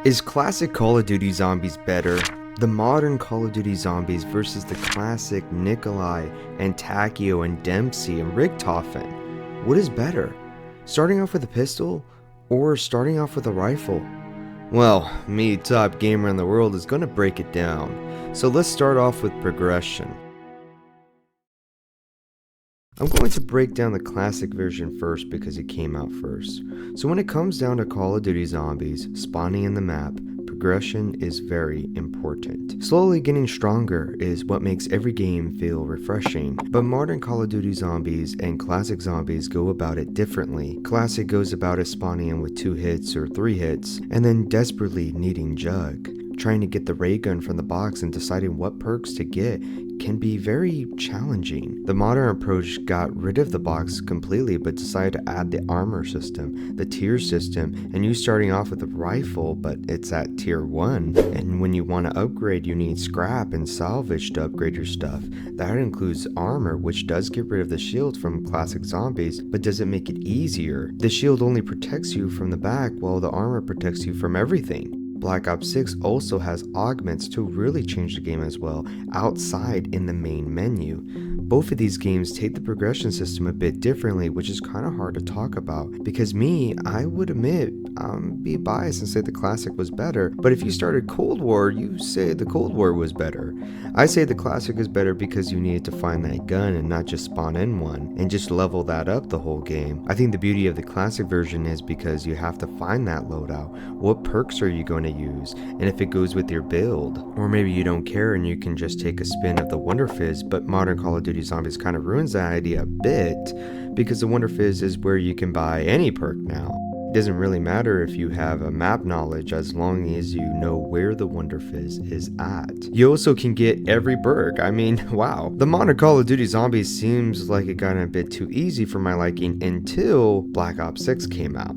Is classic Call of Duty Zombies better? The modern Call of Duty Zombies versus the classic Nikolai and Takio and Dempsey and Richtofen. What is better? Starting off with a pistol or starting off with a rifle? Well, me, top gamer in the world, is gonna break it down. So let's start off with progression. I'm going to break down the classic version first because it came out first. So when it comes down to Call of Duty Zombies, spawning in the map, progression is very important. Slowly getting stronger is what makes every game feel refreshing, but modern Call of Duty Zombies and classic zombies go about it differently. Classic goes about it spawning in with 2 hits or 3 hits, and then desperately needing Jug. Trying to get the ray gun from the box and deciding what perks to get can be very challenging. The modern approach got rid of the box completely but decided to add the armor system, the tier system, and you starting off with a rifle but it's at tier 1. And when you want to upgrade, you need scrap and salvage to upgrade your stuff. That includes armor, which does get rid of the shield from classic zombies but doesn't make it easier. The shield only protects you from the back while the armor protects you from everything. Black Ops 6 also has augments to really change the game as well, outside in the main menu. Both of these games take the progression system a bit differently, which is kind of hard to talk about, because I would admit, be biased and say the classic was better, but if you started Cold War, you say the Cold War was better. I say the classic is better because you needed to find that gun and not just spawn in one, and just level that up the whole game. I think the beauty of the classic version is because you have to find that loadout. What perks are you going to use, and if it goes with your build? Or maybe you don't care and you can just take a spin of the Wonder Fizz, but modern Call of Duty Zombies kind of ruins that idea a bit, because the Wonder Fizz is where you can buy any perk now. It doesn't really matter if you have a map knowledge as long as you know where the Wonder Fizz is at. You also can get every perk. I mean, wow. The modern Call of Duty Zombies seems like it got a bit too easy for my liking until Black Ops 6 came out.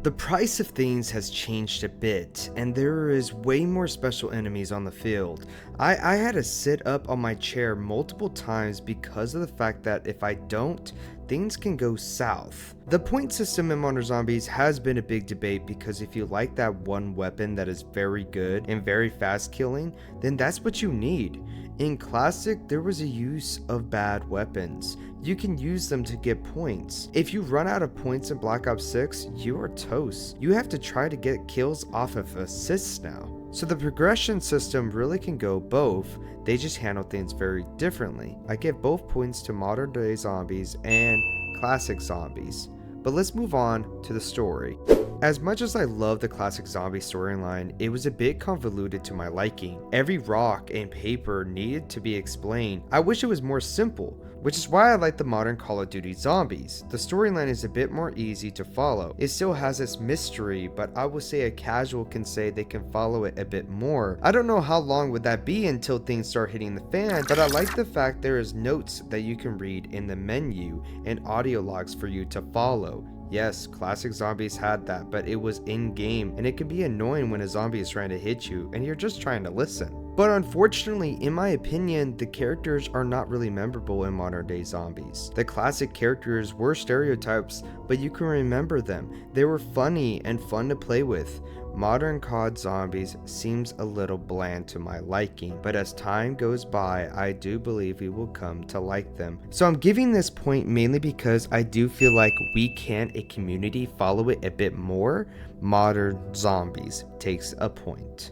The price of things has changed a bit, and there is way more special enemies on the field. I had to sit up on my chair multiple times because of the fact that if I don't, things can go south. The point system in Modern Zombies has been a big debate because if you like that one weapon that is very good and very fast killing, then that's what you need. In Classic, there was a use of bad weapons. You can use them to get points. If you run out of points in Black Ops 6, you are toast. You have to try to get kills off of assists now. So the progression system really can go both, they just handle things very differently. I give both points to modern day zombies and classic zombies. But let's move on to the story. As much as I love the classic zombie storyline, it was a bit convoluted to my liking. Every rock and paper needed to be explained. I wish it was more simple, which is why I like the modern Call of Duty Zombies. The storyline is a bit more easy to follow. It still has its mystery, but I would say a casual can say they can follow it a bit more. I don't know how long would that be until things start hitting the fan, but I like the fact there is notes that you can read in the menu and audio logs for you to follow. Yes, classic zombies had that, but it was in-game, and it can be annoying when a zombie is trying to hit you and you're just trying to listen. But unfortunately, in my opinion, the characters are not really memorable in modern day zombies. The classic characters were stereotypes, but you can remember them. They were funny and fun to play with. Modern COD Zombies seems a little bland to my liking, but as time goes by, I do believe we will come to like them. So I'm giving this point mainly because I do feel like we can, a community, follow it a bit more. Modern Zombies takes a point.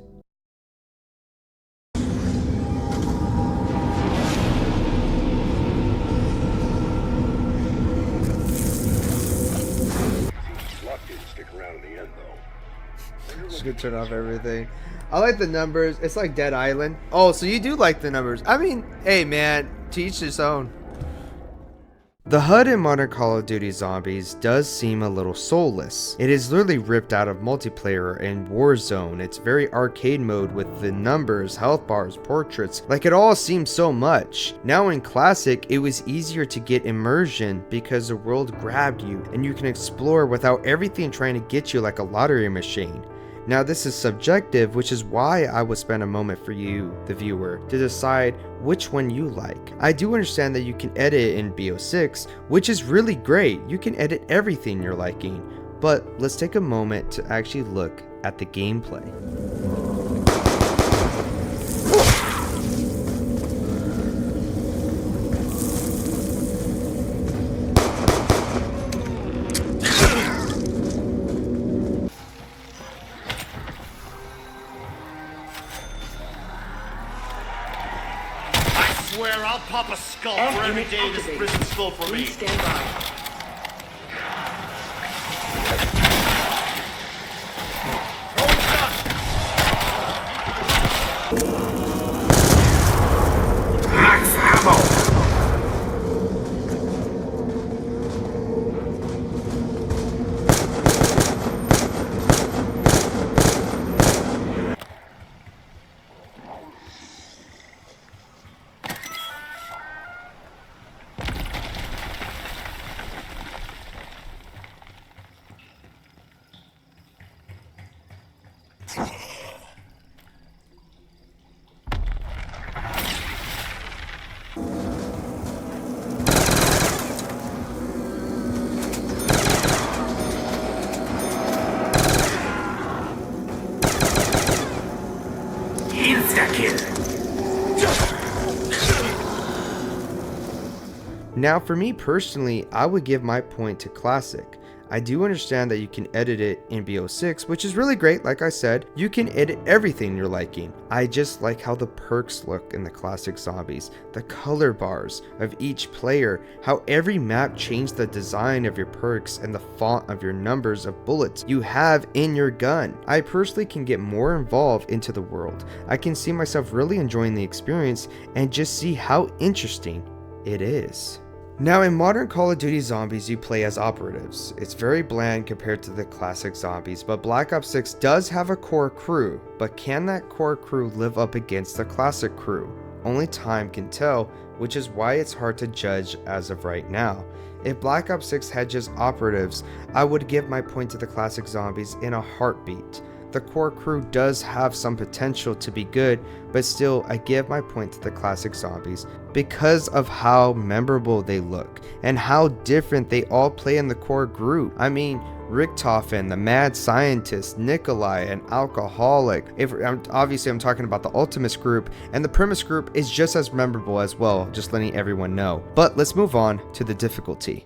Just gonna turn off everything. I like the numbers. It's like Dead Island. Oh, so you do like the numbers. I mean, hey man, to each his own. The HUD in modern Call of Duty Zombies does seem a little soulless. It is literally ripped out of multiplayer and Warzone. It's very arcade mode with the numbers, health bars, portraits, like it all seems so much. Now in Classic, it was easier to get immersion because the world grabbed you and you can explore without everything trying to get you like a lottery machine. Now this is subjective, which is why I would spend a moment for you, the viewer, to decide which one you like. I do understand that you can edit in BO6, which is really great. You can edit everything you're liking. But let's take a moment to actually look at the gameplay. I swear I'll pop a skull for every day this prison's full for me. Please stand by. Max ammo! Now for me personally, I would give my point to Classic. I do understand that you can edit it in BO6, which is really great. Like I said, you can edit everything you're liking. I just like how the perks look in the Classic Zombies, the color bars of each player, how every map changed the design of your perks and the font of your numbers of bullets you have in your gun. I personally can get more involved into the world. I can see myself really enjoying the experience and just see how interesting it is. Now in modern Call of Duty Zombies, you play as operatives. It's very bland compared to the classic zombies, but Black Ops 6 does have a core crew, but can that core crew live up against the classic crew? Only time can tell, which is why it's hard to judge as of right now. If Black Ops 6 had just operatives, I would give my point to the classic zombies in a heartbeat. The core crew does have some potential to be good, but still I give my point to the classic zombies because of how memorable they look and how different they all play in the core group. I mean, Richtofen, the mad scientist, Nikolai, an alcoholic. Obviously I'm talking about the Ultimus group, and the Primus group is just as memorable as well, just letting everyone know. But let's move on to the difficulty.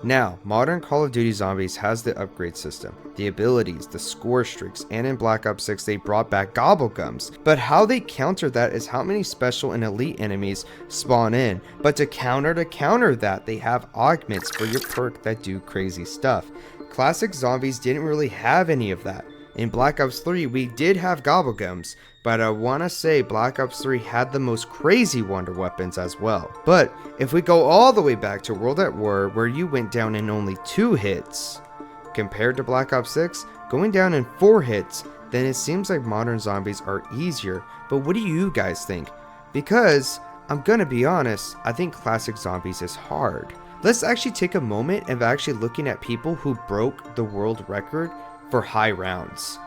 Now, modern Call of Duty Zombies has the upgrade system, the abilities, the score streaks, and in Black Ops 6 they brought back gobblegums. But how they counter that is how many special and elite enemies spawn in. But to counter that, they have augments for your perk that do crazy stuff. Classic Zombies didn't really have any of that. In Black Ops 3 we did have gobblegums, but I wanna say Black Ops 3 had the most crazy wonder weapons as well. But if we go all the way back to World at War, where you went down in only 2 hits, compared to Black Ops 6, going down in 4 hits, then it seems like modern zombies are easier. But what do you guys think? Because, I'm gonna be honest, I think classic zombies is hard. Let's actually take a moment of actually looking at people who broke the world record for high rounds.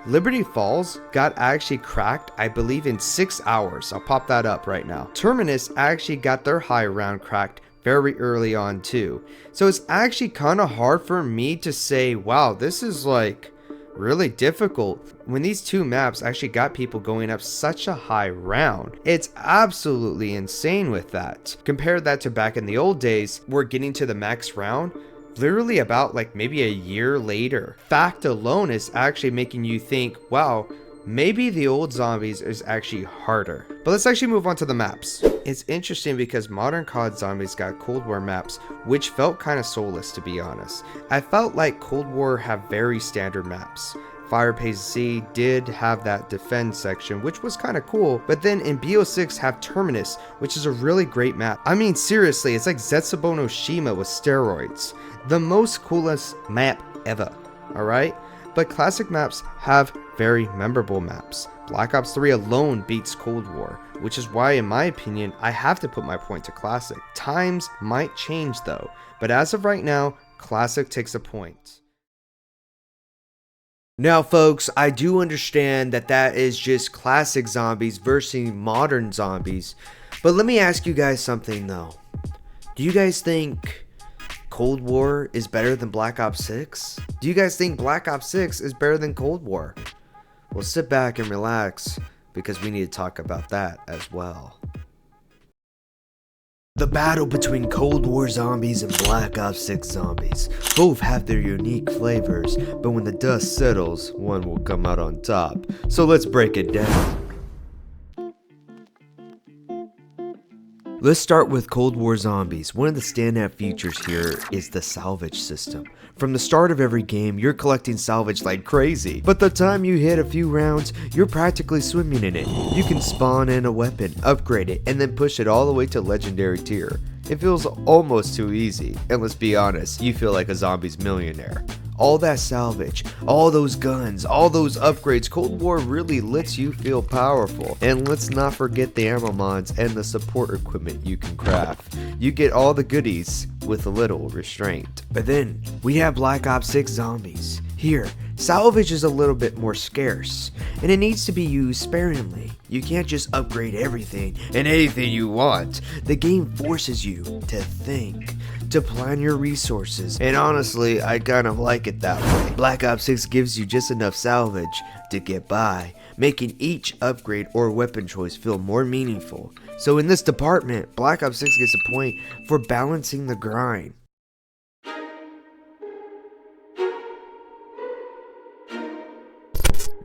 Liberty Falls got actually cracked, I believe, in 6 hours. I'll pop that up right now. Terminus actually got their high round cracked very early on too. So it's actually kind of hard for me to say, wow, this is like really difficult when these two maps actually got people going up such a high round. It's absolutely insane with that. Compare that to back in the old days, we're getting to the max round literally about like maybe a year later. Fact alone is actually making you think, wow, maybe the old zombies is actually harder. But let's actually move on to the maps. It's interesting because modern COD zombies got Cold War maps, which felt kind of soulless, to be honest. I felt like Cold War have very standard maps. Fireplace Z did have that defend section, which was kind of cool, but then in BO6 have Terminus, which is a really great map. I mean, seriously, it's like Zetsubo no Shima with steroids. The most coolest map ever, alright? But classic maps have very memorable maps. Black Ops 3 alone beats Cold War, which is why, in my opinion, I have to put my point to Classic. Times might change though, but as of right now, Classic takes a point. Now folks, I do understand that that is just classic zombies versus modern zombies, but let me ask you guys something though. Do you guys think Cold War is better than Black Ops 6? Do you guys think Black Ops 6 is better than Cold War? Well, sit back and relax, because we need to talk about that as well. The battle between Cold War zombies and Black Ops 6 zombies. Both have their unique flavors, but when the dust settles, one will come out on top. So let's break it down. Let's start with Cold War Zombies. One of the standout features here is the salvage system. From the start of every game, you're collecting salvage like crazy, but the time you hit a few rounds, you're practically swimming in it. You can spawn in a weapon, upgrade it, and then push it all the way to legendary tier. It feels almost too easy, and let's be honest, you feel like a zombie's millionaire. All that salvage, all those guns, all those upgrades, Cold War really lets you feel powerful. And let's not forget the ammo mods and the support equipment you can craft. You get all the goodies with a little restraint. But then, we have Black Ops 6 Zombies. Here, salvage is a little bit more scarce, and it needs to be used sparingly. You can't just upgrade everything and anything you want. The game forces you to think, to plan your resources, and honestly, I kind of like it that way. Black Ops 6 gives you just enough salvage to get by, making each upgrade or weapon choice feel more meaningful. So in this department, Black Ops 6 gets a point for balancing the grind.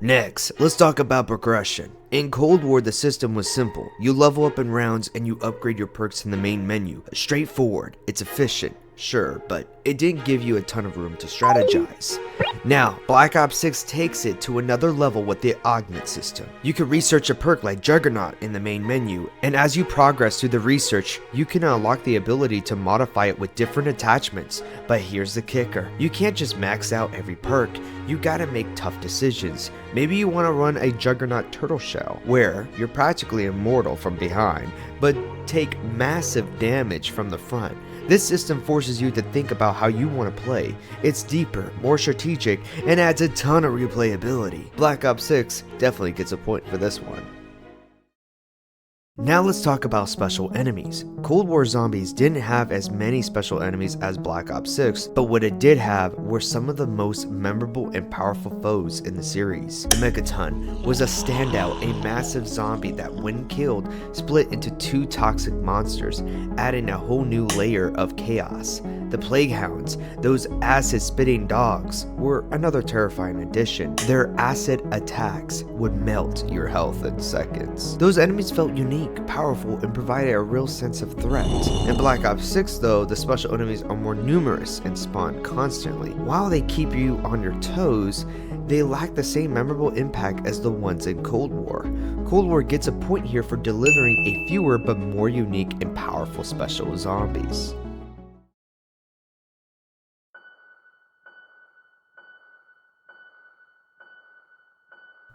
Next, let's talk about progression. In Cold War, the system was simple. You level up in rounds and you upgrade your perks in the main menu. Straightforward, it's efficient, sure, but it didn't give you a ton of room to strategize. Now, Black Ops 6 takes it to another level with the augment system. You can research a perk like Juggernaut in the main menu, and as you progress through the research, you can unlock the ability to modify it with different attachments. But here's the kicker. You can't just max out every perk, you gotta make tough decisions. Maybe you want to run a Juggernaut turtle shell, where you're practically immortal from behind, but take massive damage from the front. This system forces you to think about how you want to play. It's deeper, more strategic, and adds a ton of replayability. Black Ops 6 definitely gets a point for this one. Now let's talk about special enemies. Cold War Zombies didn't have as many special enemies as Black Ops 6, but what it did have were some of the most memorable and powerful foes in the series. The Megaton was a standout, a massive zombie that when killed, split into two toxic monsters, adding a whole new layer of chaos. The Plague Hounds, those acid-spitting dogs, were another terrifying addition. Their acid attacks would melt your health in seconds. Those enemies felt unique, powerful, and provided a real sense of threat. In Black Ops 6 though, the special enemies are more numerous and spawn constantly. While they keep you on your toes, they lack the same memorable impact as the ones in Cold War. Cold War gets a point here for delivering a fewer but more unique and powerful special zombies.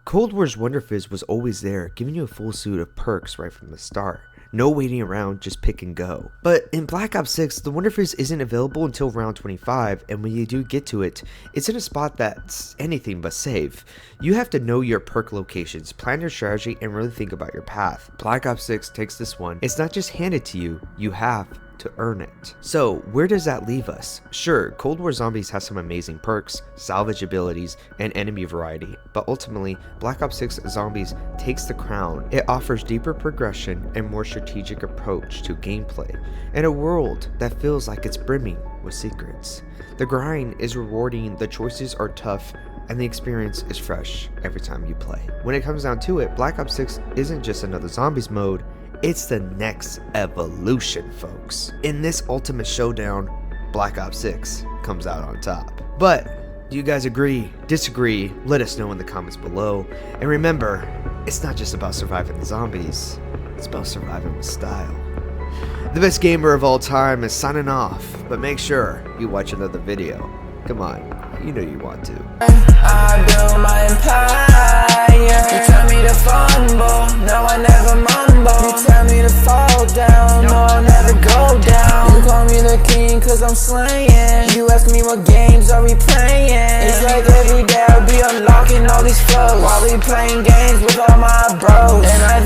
Cold War's Wonder Fizz was always there, giving you a full suit of perks right from the start. No waiting around, just pick and go. But in Black Ops 6, the Wonder Fizz isn't available until round 25, and when you do get to it, it's in a spot that's anything but safe. You have to know your perk locations, plan your strategy, and really think about your path. Black Ops 6 takes this one. It's not just handed to you, you have to earn it. So where does that leave us? Sure, Cold War Zombies has some amazing perks, salvage abilities, and enemy variety, but ultimately, Black Ops 6 Zombies takes the crown. It offers deeper progression and more strategic approach to gameplay, and a world that feels like it's brimming with secrets. The grind is rewarding, the choices are tough, and the experience is fresh every time you play. When it comes down to it, Black Ops 6 isn't just another zombies mode, it's the next evolution, folks. In this ultimate showdown, Black Ops 6 comes out on top. But do you guys agree, disagree? Let us know in the comments below. And remember, it's not just about surviving the zombies, it's about surviving with style. The best gamer of all time is signing off, but make sure you watch another video. Come on, you know you want to. I build my empire. You tell me to fumble, no I never mumble. You tell me to fall down, no I'll never go down. You call me the king cause I'm slaying. You ask me what games are we playing. It's like every day I'll be online. all these flows while we playing games with all my bros. And I